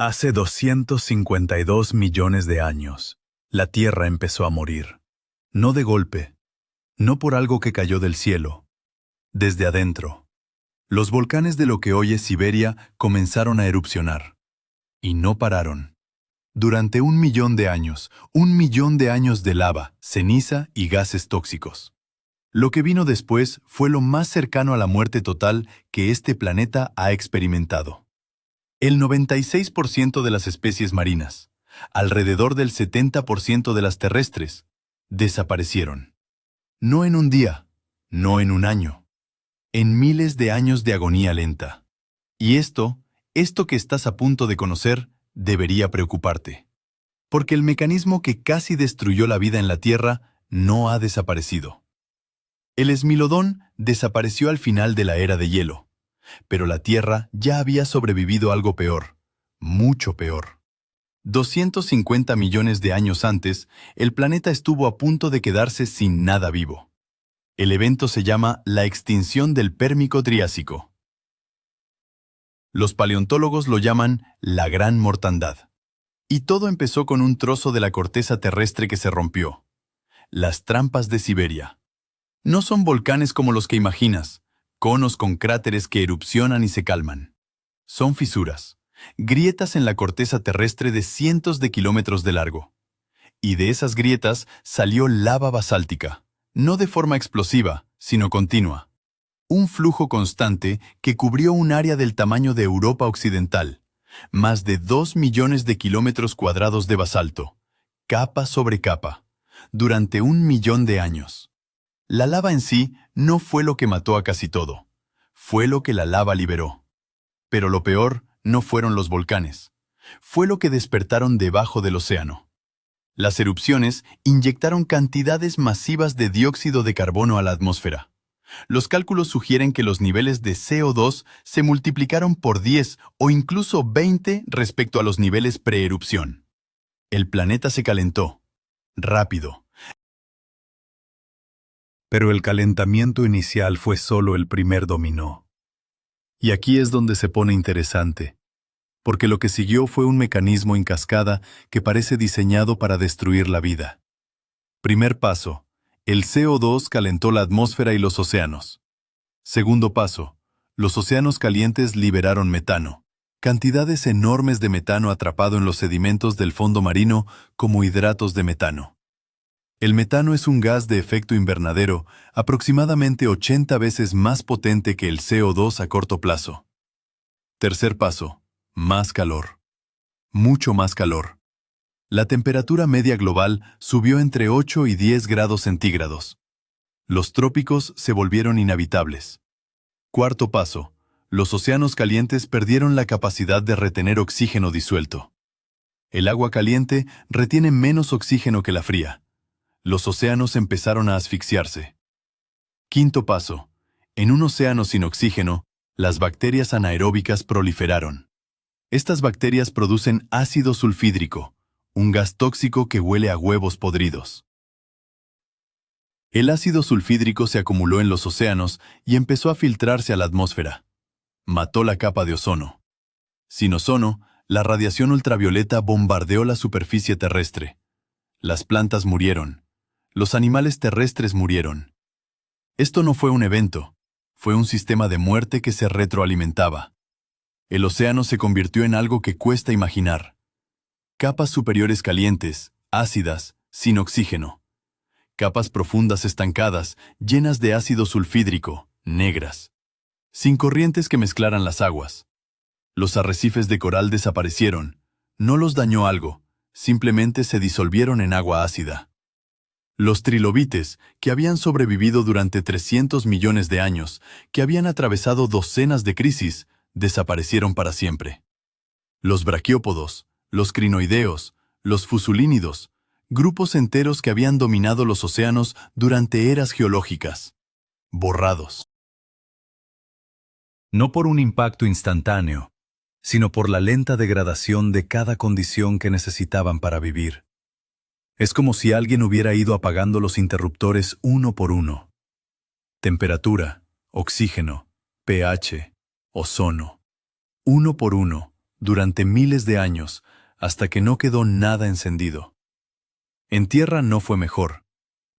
Hace 252 millones de años, la Tierra empezó a morir. No de golpe, no por algo que cayó del cielo. Desde adentro, los volcanes de lo que hoy es Siberia comenzaron a erupcionar. Y no pararon. Durante 1 millón de años, 1 millón de años de lava, ceniza y gases tóxicos. Lo que vino después fue lo más cercano a la muerte total que este planeta ha experimentado. El 96% de las especies marinas, alrededor del 70% de las terrestres, desaparecieron. No en un día, no en un año, en miles de años de agonía lenta. Y esto que estás a punto de conocer, debería preocuparte. Porque el mecanismo que casi destruyó la vida en la Tierra no ha desaparecido. El esmilodón desapareció al final de la era de hielo. Pero la Tierra ya había sobrevivido a algo peor, mucho peor. 250 millones de años antes, el planeta estuvo a punto de quedarse sin nada vivo. El evento se llama la extinción del Pérmico Triásico. Los paleontólogos lo llaman la Gran Mortandad. Y todo empezó con un trozo de la corteza terrestre que se rompió. Las trampas de Siberia. No son volcanes como los que imaginas, conos con cráteres que erupcionan y se calman. Son fisuras, grietas en la corteza terrestre de cientos de kilómetros de largo. Y de esas grietas salió lava basáltica, no de forma explosiva, sino continua. Un flujo constante que cubrió un área del tamaño de Europa Occidental, más de 2 millones de kilómetros cuadrados de basalto, capa sobre capa, durante 1 millón de años. La lava en sí no fue lo que mató a casi todo. Fue lo que la lava liberó. Pero lo peor no fueron los volcanes. Fue lo que despertaron debajo del océano. Las erupciones inyectaron cantidades masivas de dióxido de carbono a la atmósfera. Los cálculos sugieren que los niveles de CO2 se multiplicaron por 10 o incluso 20 respecto a los niveles preerupción. El planeta se calentó. Rápido. Pero el calentamiento inicial fue solo el primer dominó. Y aquí es donde se pone interesante, porque lo que siguió fue un mecanismo en cascada que parece diseñado para destruir la vida. Primer paso, el CO2 calentó la atmósfera y los océanos. Segundo paso, los océanos calientes liberaron metano, cantidades enormes de metano atrapado en los sedimentos del fondo marino como hidratos de metano. El metano es un gas de efecto invernadero aproximadamente 80 veces más potente que el CO2 a corto plazo. Tercer paso, más calor. Mucho más calor. La temperatura media global subió entre 8 y 10 grados centígrados. Los trópicos se volvieron inhabitables. Cuarto paso, los océanos calientes perdieron la capacidad de retener oxígeno disuelto. El agua caliente retiene menos oxígeno que la fría. Los océanos empezaron a asfixiarse. Quinto paso. En un océano sin oxígeno, las bacterias anaeróbicas proliferaron. Estas bacterias producen ácido sulfídrico, un gas tóxico que huele a huevos podridos. El ácido sulfídrico se acumuló en los océanos y empezó a filtrarse a la atmósfera. Mató la capa de ozono. Sin ozono, la radiación ultravioleta bombardeó la superficie terrestre. Las plantas murieron. Los animales terrestres murieron. Esto no fue un evento, fue un sistema de muerte que se retroalimentaba. El océano se convirtió en algo que cuesta imaginar. Capas superiores calientes, ácidas, sin oxígeno. Capas profundas estancadas, llenas de ácido sulfídrico, negras. Sin corrientes que mezclaran las aguas. Los arrecifes de coral desaparecieron. No los dañó algo, simplemente se disolvieron en agua ácida. Los trilobites, que habían sobrevivido durante 300 millones de años, que habían atravesado docenas de crisis, desaparecieron para siempre. Los braquiópodos, los crinoideos, los fusulínidos, grupos enteros que habían dominado los océanos durante eras geológicas. Borrados. No por un impacto instantáneo, sino por la lenta degradación de cada condición que necesitaban para vivir. Es como si alguien hubiera ido apagando los interruptores uno por uno. Temperatura, oxígeno, pH, ozono. Uno por uno, durante miles de años, hasta que no quedó nada encendido. En tierra no fue mejor.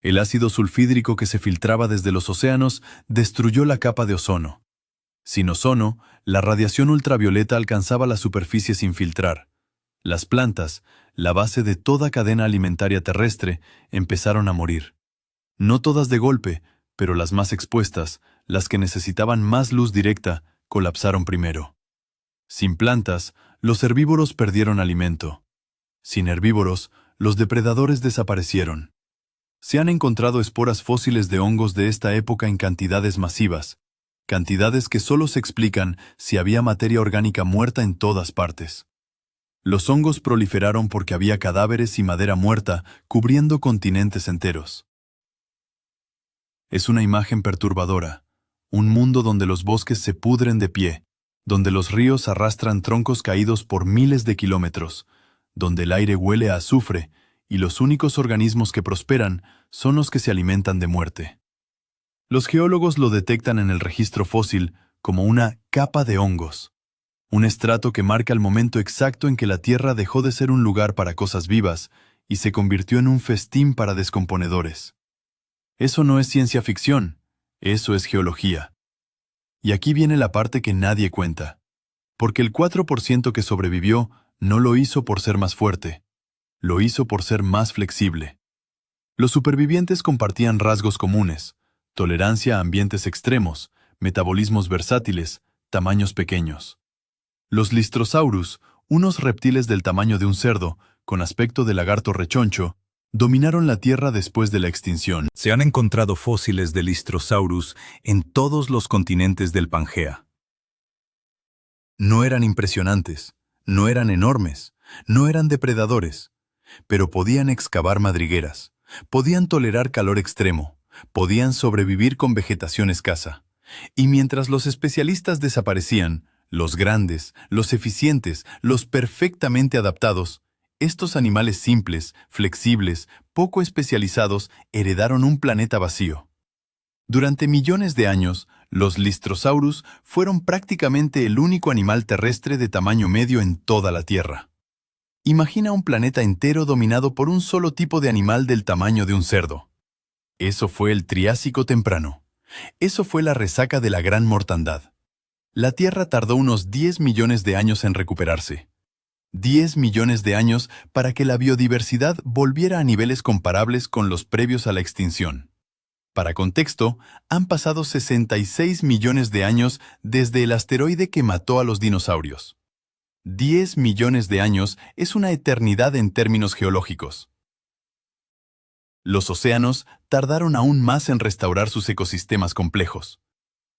El ácido sulfídrico que se filtraba desde los océanos destruyó la capa de ozono. Sin ozono, la radiación ultravioleta alcanzaba la superficie sin filtrar. Las plantas, la base de toda cadena alimentaria terrestre, empezaron a morir. No todas de golpe, pero las más expuestas, las que necesitaban más luz directa, colapsaron primero. Sin plantas, los herbívoros perdieron alimento. Sin herbívoros, los depredadores desaparecieron. Se han encontrado esporas fósiles de hongos de esta época en cantidades masivas, cantidades que solo se explican si había materia orgánica muerta en todas partes. Los hongos proliferaron porque había cadáveres y madera muerta cubriendo continentes enteros. Es una imagen perturbadora, un mundo donde los bosques se pudren de pie, donde los ríos arrastran troncos caídos por miles de kilómetros, donde el aire huele a azufre y los únicos organismos que prosperan son los que se alimentan de muerte. Los geólogos lo detectan en el registro fósil como una capa de hongos, un estrato que marca el momento exacto en que la Tierra dejó de ser un lugar para cosas vivas y se convirtió en un festín para descomponedores. Eso no es ciencia ficción, eso es geología. Y aquí viene la parte que nadie cuenta, porque el 4% que sobrevivió no lo hizo por ser más fuerte, lo hizo por ser más flexible. Los supervivientes compartían rasgos comunes: tolerancia a ambientes extremos, metabolismos versátiles, tamaños pequeños. Los Lystrosaurus, unos reptiles del tamaño de un cerdo, con aspecto de lagarto rechoncho, dominaron la Tierra después de la extinción. Se han encontrado fósiles de Lystrosaurus en todos los continentes del Pangea. No eran impresionantes, no eran enormes, no eran depredadores, pero podían excavar madrigueras, podían tolerar calor extremo, podían sobrevivir con vegetación escasa. Y mientras los especialistas desaparecían, los grandes, los eficientes, los perfectamente adaptados, estos animales simples, flexibles, poco especializados, heredaron un planeta vacío. Durante millones de años, los Lystrosaurus fueron prácticamente el único animal terrestre de tamaño medio en toda la Tierra. Imagina un planeta entero dominado por un solo tipo de animal del tamaño de un cerdo. Eso fue el Triásico temprano. Eso fue la resaca de la gran mortandad. La Tierra tardó unos 10 millones de años en recuperarse. 10 millones de años para que la biodiversidad volviera a niveles comparables con los previos a la extinción. Para contexto, han pasado 66 millones de años desde el asteroide que mató a los dinosaurios. 10 millones de años es una eternidad en términos geológicos. Los océanos tardaron aún más en restaurar sus ecosistemas complejos.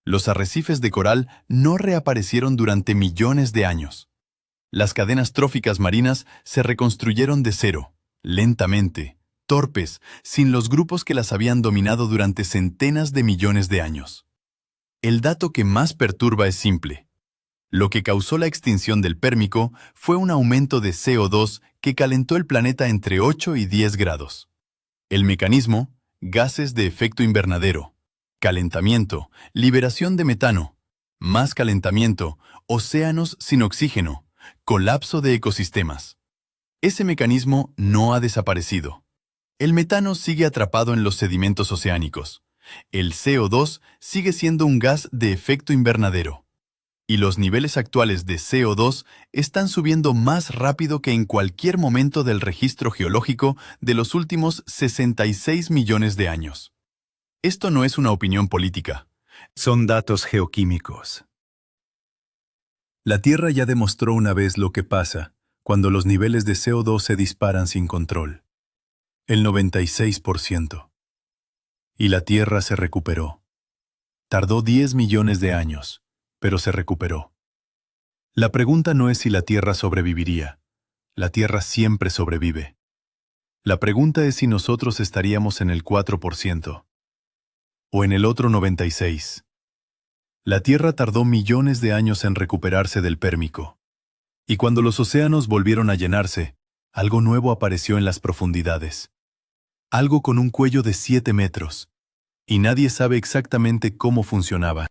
Los arrecifes de coral no reaparecieron durante millones de años. Las cadenas tróficas marinas se reconstruyeron de cero, lentamente, torpes, sin los grupos que las habían dominado durante centenas de millones de años. El dato que más perturba es simple. Lo que causó la extinción del Pérmico fue un aumento de CO2 que calentó el planeta entre 8 y 10 grados. El mecanismo: gases de efecto invernadero, calentamiento, liberación de metano, más calentamiento, océanos sin oxígeno, colapso de ecosistemas. Ese mecanismo no ha desaparecido. El metano sigue atrapado en los sedimentos oceánicos. El CO2 sigue siendo un gas de efecto invernadero. Y los niveles actuales de CO2 están subiendo más rápido que en cualquier momento del registro geológico de los últimos 66 millones de años. Esto no es una opinión política. Son datos geoquímicos. La Tierra ya demostró una vez lo que pasa cuando los niveles de CO2 se disparan sin control. El 96%. Y la Tierra se recuperó. Tardó 10 millones de años, pero se recuperó. La pregunta no es si la Tierra sobreviviría. La Tierra siempre sobrevive. La pregunta es si nosotros estaríamos en el 4%. O en el otro 96%. La Tierra tardó millones de años en recuperarse del Pérmico. Y cuando los océanos volvieron a llenarse, algo nuevo apareció en las profundidades. Algo con un cuello de 7 metros. Y nadie sabe exactamente cómo funcionaba.